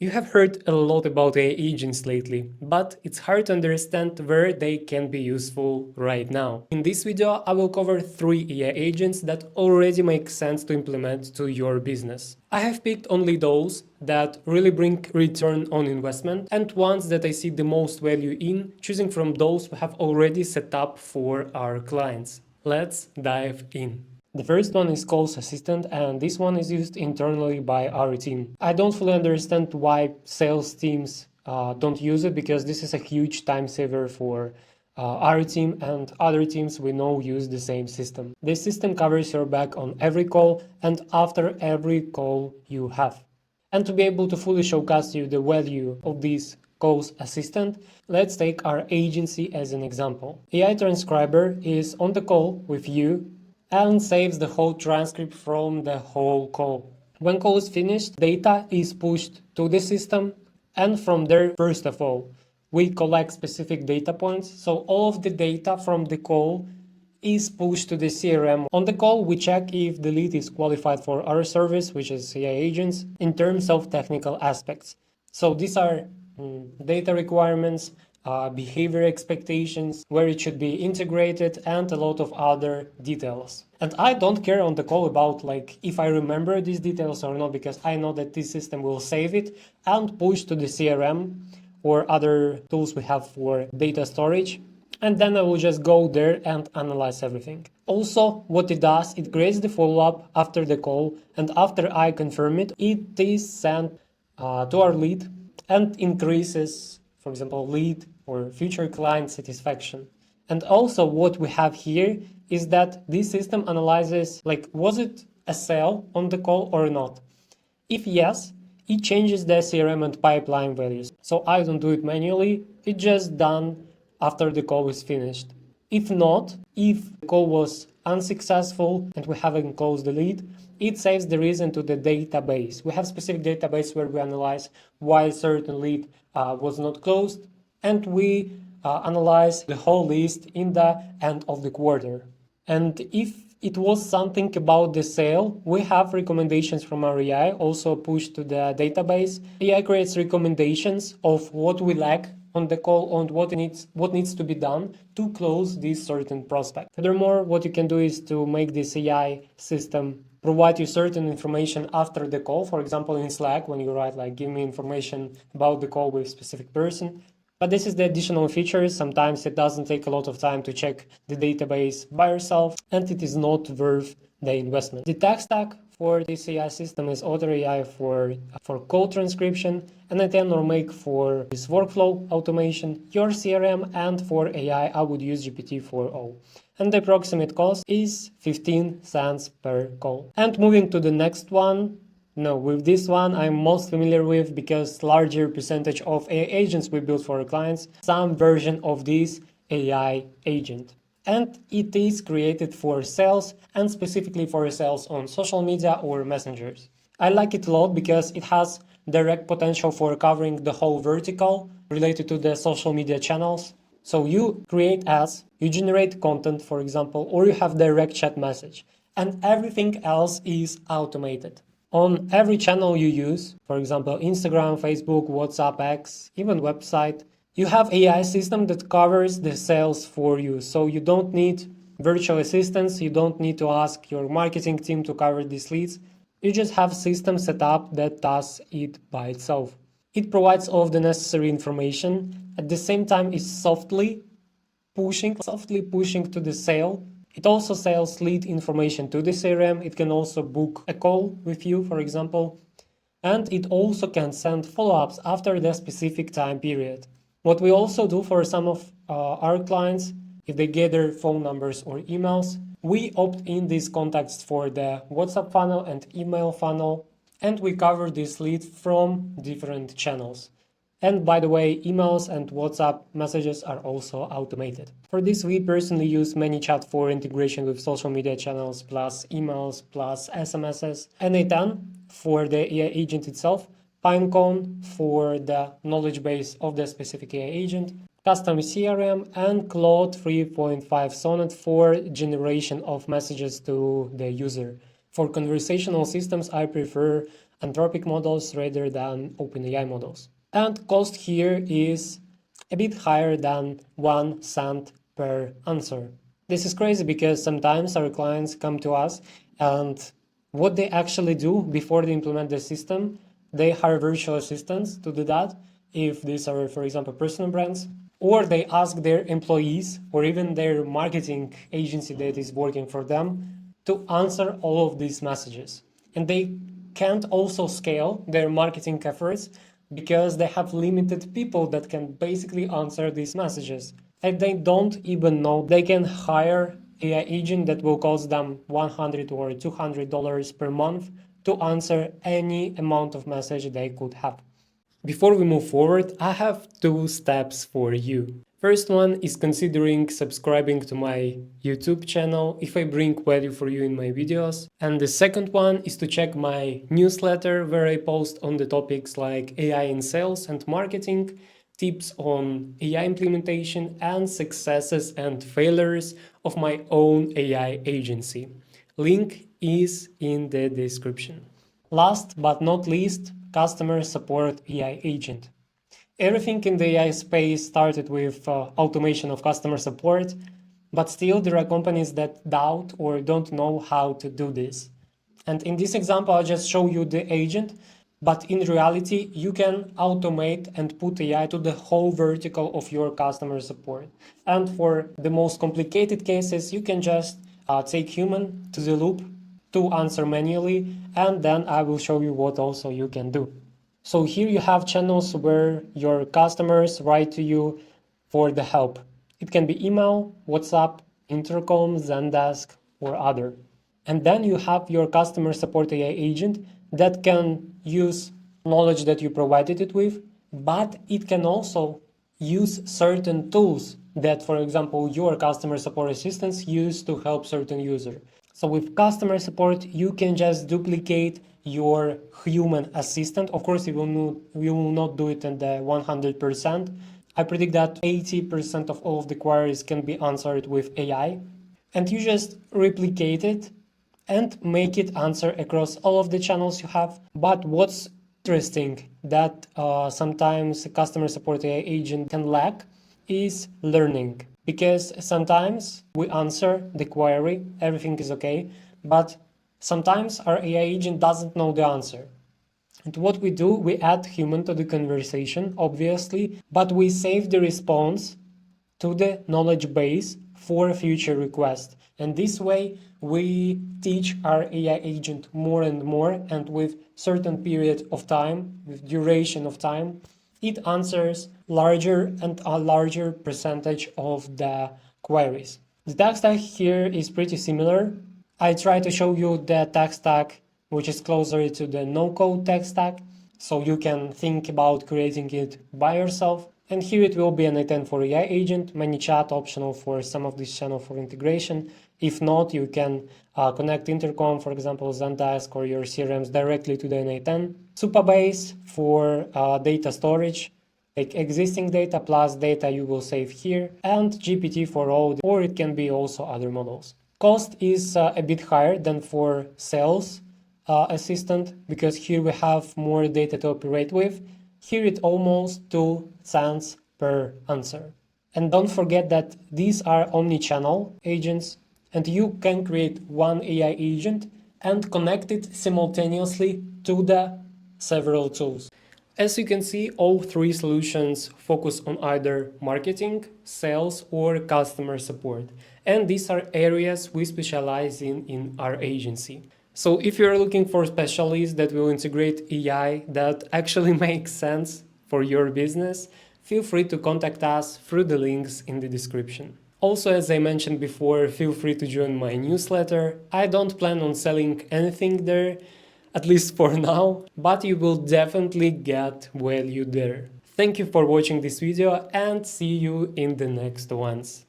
You have heard a lot about AI agents lately, but it's hard to understand where they can be useful right now. In this video, I will cover 3 AI agents that already make sense to implement to your business. I have picked only those that really bring return on investment and ones that I see the most value in, choosing from those we have already set up for our clients. Let's dive in. The first one is Calls Assistant, and this one is used internally by our team. I don't fully understand why sales teams don't use it, because this is a huge time saver for our team, and other teams we know use the same system. This system covers your back on every call and after every call you have. And to be able to fully showcase you the value of this Calls Assistant, let's take our agency as an example. AI transcriber is on the call with you and saves the whole transcript from the whole call. When call is finished, data is pushed to the system, and from there, first of all, we collect specific data points. So all of the data from the call is pushed to the CRM. On the call, we check if the lead is qualified for our service, which is AI agents, in terms of technical aspects. So these are data requirements, behavior expectations, where it should be integrated, and a lot of other details. And I don't care on the call about like if I remember these details or not, because I know that this system will save it and push to the CRM or other tools we have for data storage. And then I will just go there and analyze everything. Also, what it does, it creates the follow-up after the call, and after I confirm it, it is sent to our lead and increases, for example, lead or future client satisfaction. And also what we have here is that this system analyzes, like, was it a sale on the call or not? If yes, it changes the CRM and pipeline values. So I don't do it manually, it's just done after the call is finished. If not, if the call was unsuccessful and we haven't closed the lead, it saves the reason to the database. We have specific database where we analyze why a certain lead was not closed, and we analyze the whole list in the end of the quarter. And if it was something about the sale, we have recommendations from our AI also pushed to the database. AI creates recommendations of what we lack on the call and what needs to be done to close this certain prospect. Furthermore, what you can do is to make this AI system provide you certain information after the call. For example, in Slack, when you write like, give me information about the call with a specific person. But this is the additional features. Sometimes it doesn't take a lot of time to check the database by yourself, and it is not worth the investment. The tech stack for this AI system is Otter AI for code transcription, N10 or Make for this workflow automation, your CRM, and for AI, I would use GPT-4o. And the approximate cost is 15 cents per call. And moving to the next one, no, with this one I'm most familiar with because larger percentage of AI agents we build for our clients, some version of this AI agent. And it is created for sales and specifically for sales on social media or messengers. I like it a lot because it has direct potential for covering the whole vertical related to the social media channels. So you create ads, you generate content, for example, or you have direct chat message, and everything else is automated. On every channel you use, for example, Instagram, Facebook, WhatsApp, X, even website, you have AI system that covers the sales for you. So you don't need virtual assistants, you don't need to ask your marketing team to cover these leads. You just have system set up that does it by itself. It provides all of the necessary information. At the same time, it's softly pushing to the sale. It also sells lead information to the CRM. It can also book a call with you, for example. And it also can send follow-ups after the specific time period. What we also do for some of our clients, if they gather phone numbers or emails, we opt in these contacts for the WhatsApp funnel and email funnel, and we cover this lead from different channels. And by the way, emails and WhatsApp messages are also automated. For this, we personally use ManyChat for integration with social media channels, plus emails, plus SMSs, N8N for the AI agent itself, Pinecone for the knowledge base of the specific AI agent, custom CRM, and Claude 3.5 Sonnet for generation of messages to the user. For conversational systems, I prefer Anthropic models rather than OpenAI models. And cost here is a bit higher than 1 cent per answer. This is crazy because sometimes our clients come to us and what they actually do before they implement the system, they hire virtual assistants to do that, if these are, for example, personal brands, or they ask their employees or even their marketing agency that is working for them to answer all of these messages. And they can't also scale their marketing efforts because they have limited people that can basically answer these messages. And they don't even know they can hire AI agent that will cost them $100 or $200 per month to answer any amount of message they could have. Before we move forward, I have 2 steps for you. First one is considering subscribing to my YouTube channel if I bring value for you in my videos. And the second one is to check my newsletter where I post on the topics like AI in sales and marketing, tips on AI implementation, and successes and failures of my own AI agency. Link is in the description. Last but not least, customer support AI agent. Everything in the AI space started with automation of customer support, but still there are companies that doubt or don't know how to do this. And in this example, I'll just show you the agent, but in reality, you can automate and put AI to the whole vertical of your customer support. And for the most complicated cases, you can just take human to the loop to answer manually, and then I will show you what also you can do. So here you have channels where your customers write to you for the help. It can be email, WhatsApp, Intercom, Zendesk, or other. And then you have your customer support AI agent that can use knowledge that you provided it with, but it can also use certain tools that, for example, your customer support assistants use to help certain user. So with customer support, you can just duplicate your human assistant. Of course, you will not do it in the 100%. I predict that 80% of all of the queries can be answered with AI. And you just replicate it and make it answer across all of the channels you have. But what's interesting that sometimes a customer support AI agent can lack is learning. Because sometimes we answer the query, everything is okay, but sometimes our AI agent doesn't know the answer. And what we do, we add human to the conversation, obviously, but we save the response to the knowledge base for future requests. And this way, we teach our AI agent more and more, and with certain period of time, with duration of time, it answers larger and a larger percentage of the queries. The tech stack here is pretty similar. I try to show you the tech stack which is closer to the no-code tech stack, so you can think about creating it by yourself. And here it will be an i10 for AI agent, ManyChat optional for some of this channel for integration. If not, you can connect Intercom, for example, Zendesk or your CRMs directly to the n8n. Supabase for data storage, like existing data plus data you will save here, and GPT for all, or it can be also other models. Cost is a bit higher than for sales assistant, because here we have more data to operate with. Here it almost 2 cents per answer. And don't forget that these are omni-channel agents, and you can create one AI agent and connect it simultaneously to the several tools. As you can see, all 3 solutions focus on either marketing, sales, or customer support. And these are areas we specialize in our agency. So if you're looking for specialists that will integrate AI that actually makes sense for your business, feel free to contact us through the links in the description. Also, as I mentioned before, feel free to join my newsletter. I don't plan on selling anything there, at least for now, but you will definitely get value there. Thank you for watching this video and see you in the next ones.